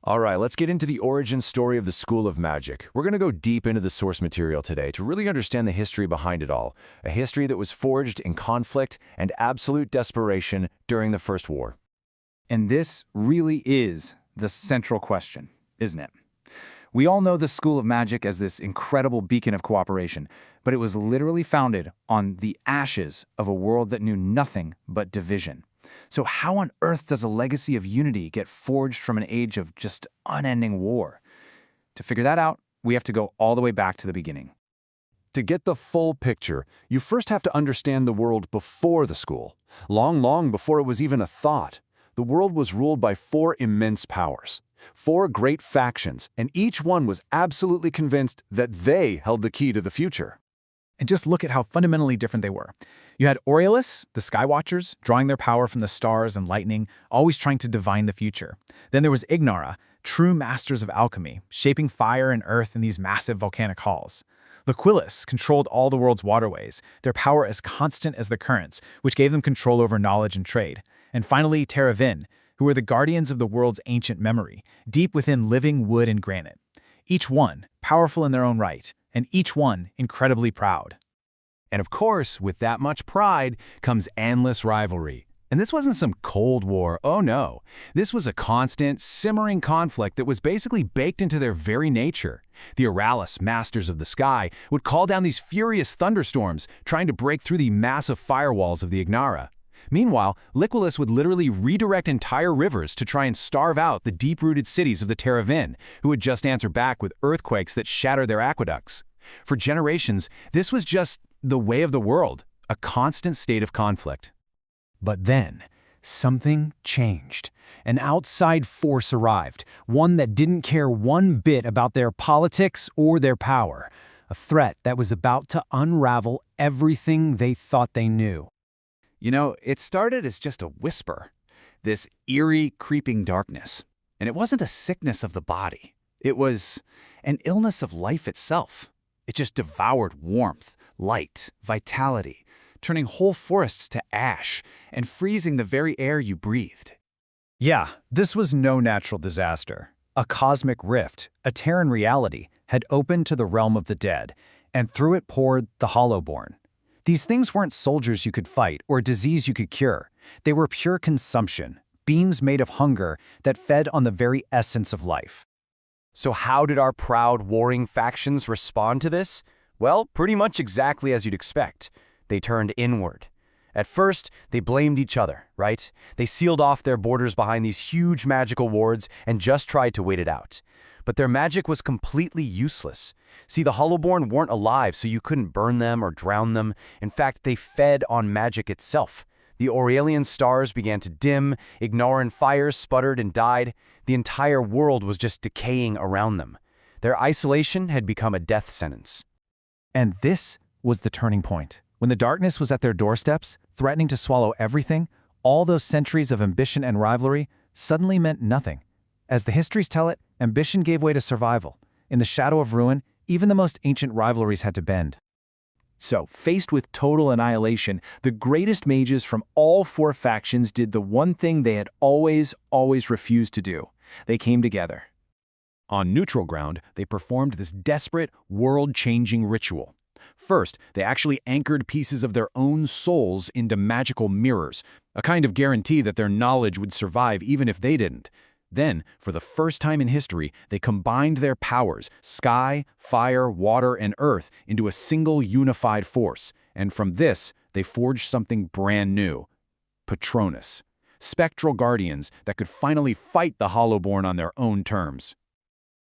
All right, let's get into the origin story of the School of Magic. We're going to go deep into the source material today to really understand the history behind it all, a history that was forged in conflict and absolute desperation during the First War. And this really is the central question, isn't it? We all know the School of Magic as this incredible beacon of cooperation, but it was literally founded on the ashes of a world that knew nothing but division. So how on earth does a legacy of unity get forged from an age of just unending war? To figure that out, we have to go all the way back to the beginning. To get the full picture, you first have to understand the world before the school. Long before it was even a thought, the world was ruled by four immense powers. Four great factions, and each one was absolutely convinced that they held the key to the future. And just look at how fundamentally different they were. You had Aureolus, the Skywatchers, drawing their power from the stars and lightning, always trying to divine the future. Then there was Ignara, true masters of alchemy, shaping fire and earth in these massive volcanic halls. Liquillus controlled all the world's waterways, their power as constant as the currents, which gave them control over knowledge and trade. And finally, Terravin, who were the guardians of the world's ancient memory, deep within living wood and granite. Each one powerful in their own right, and each one incredibly proud. And of course, with that much pride comes endless rivalry. And this wasn't some Cold War, oh no. This was a constant, simmering conflict that was basically baked into their very nature. The Auralis, masters of the sky, would call down these furious thunderstorms, trying to break through the massive firewalls of the Ignara. Meanwhile, Liquillus would literally redirect entire rivers to try and starve out the deep-rooted cities of the Terravin, who would just answer back with earthquakes that shatter their aqueducts. For generations, this was just the way of the world, a constant state of conflict. But then, something changed. An outside force arrived, one that didn't care one bit about their politics or their power, a threat that was about to unravel everything they thought they knew. You know, it started as just a whisper, this eerie, creeping darkness. And it wasn't a sickness of the body. It was an illness of life itself. It just devoured warmth, light, vitality, turning whole forests to ash and freezing the very air you breathed. Yeah, this was no natural disaster. A cosmic rift, a Terran reality, had opened to the realm of the dead, and through it poured the Hollowborn. These things weren't soldiers you could fight or disease you could cure. They were pure consumption, beings made of hunger that fed on the very essence of life. So how did our proud, warring factions respond to this? Well, pretty much exactly as you'd expect. They turned inward. At first, they blamed each other, right? They sealed off their borders behind these huge magical wards and just tried to wait it out. But their magic was completely useless. See, the Hollowborn weren't alive, so you couldn't burn them or drown them. In fact, they fed on magic itself. The Aurelian stars began to dim, Ignaran fires sputtered and died. The entire world was just decaying around them. Their isolation had become a death sentence. And this was the turning point. When the darkness was at their doorsteps, threatening to swallow everything, all those centuries of ambition and rivalry suddenly meant nothing. As the histories tell it, ambition gave way to survival. In the shadow of ruin, even the most ancient rivalries had to bend. So, faced with total annihilation, the greatest mages from all four factions did the one thing they had always refused to do. They came together. On neutral ground, they performed this desperate, world-changing ritual. First, they actually anchored pieces of their own souls into magical mirrors, a kind of guarantee that their knowledge would survive even if they didn't. Then, for the first time in history, they combined their powers, sky, fire, water, and earth, into a single unified force. And from this, they forged something brand new. Patronus. Spectral guardians that could finally fight the Hollowborn on their own terms.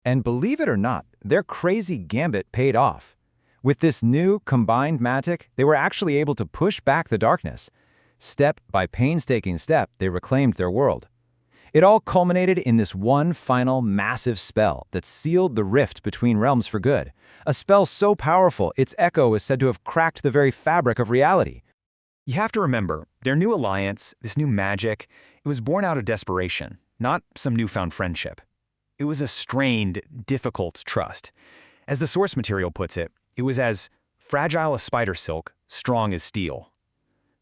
And believe it or not, their crazy gambit paid off. With this new, combined magic, they were actually able to push back the darkness. Step by painstaking step, they reclaimed their world. It all culminated in this one final massive spell that sealed the rift between realms for good. A spell so powerful, its echo is said to have cracked the very fabric of reality. You have to remember, their new alliance, this new magic, it was born out of desperation, not some newfound friendship. It was a strained, difficult trust. As the source material puts it, it was as fragile as spider silk, strong as steel.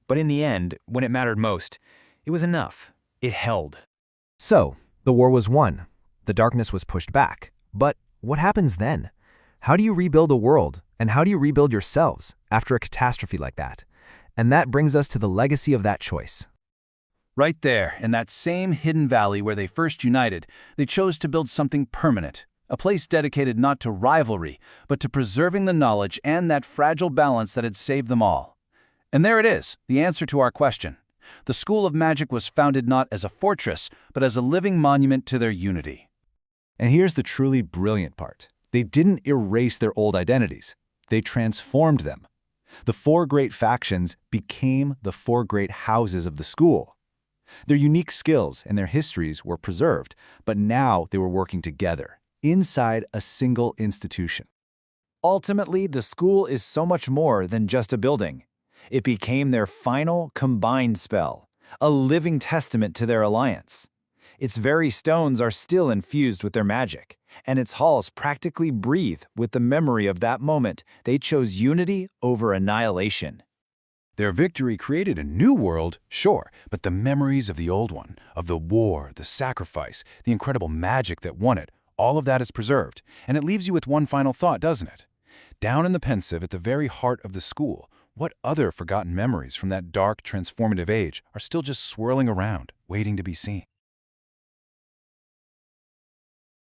But in the end, when it mattered most, it was enough. It held. So, the war was won. The darkness was pushed back. But what happens then? How do you rebuild a world, and how do you rebuild yourselves after a catastrophe like that? And that brings us to the legacy of that choice. Right there, in that same hidden valley where they first united, they chose to build something permanent, a place dedicated not to rivalry, but to preserving the knowledge and that fragile balance that had saved them all. And there it is, the answer to our question. The School of Magic was founded not as a fortress, but as a living monument to their unity. And here's the truly brilliant part. They didn't erase their old identities. They transformed them. The 4 great factions became the 4 great houses of the school. Their unique skills and their histories were preserved, but now they were working together, inside a single institution. Ultimately, the school is so much more than just a building. It became their final combined spell, a living testament to their alliance. Its very stones are still infused with their magic, and its halls practically breathe with the memory of that moment they chose unity over annihilation. Their victory created a new world, sure, but the memories of the old one, of the war, the sacrifice, the incredible magic that won it, all of that is preserved. And it leaves you with one final thought, doesn't it? Down in the Pensieve, at the very heart of the school, what other forgotten memories from that dark, transformative age are still just swirling around, waiting to be seen?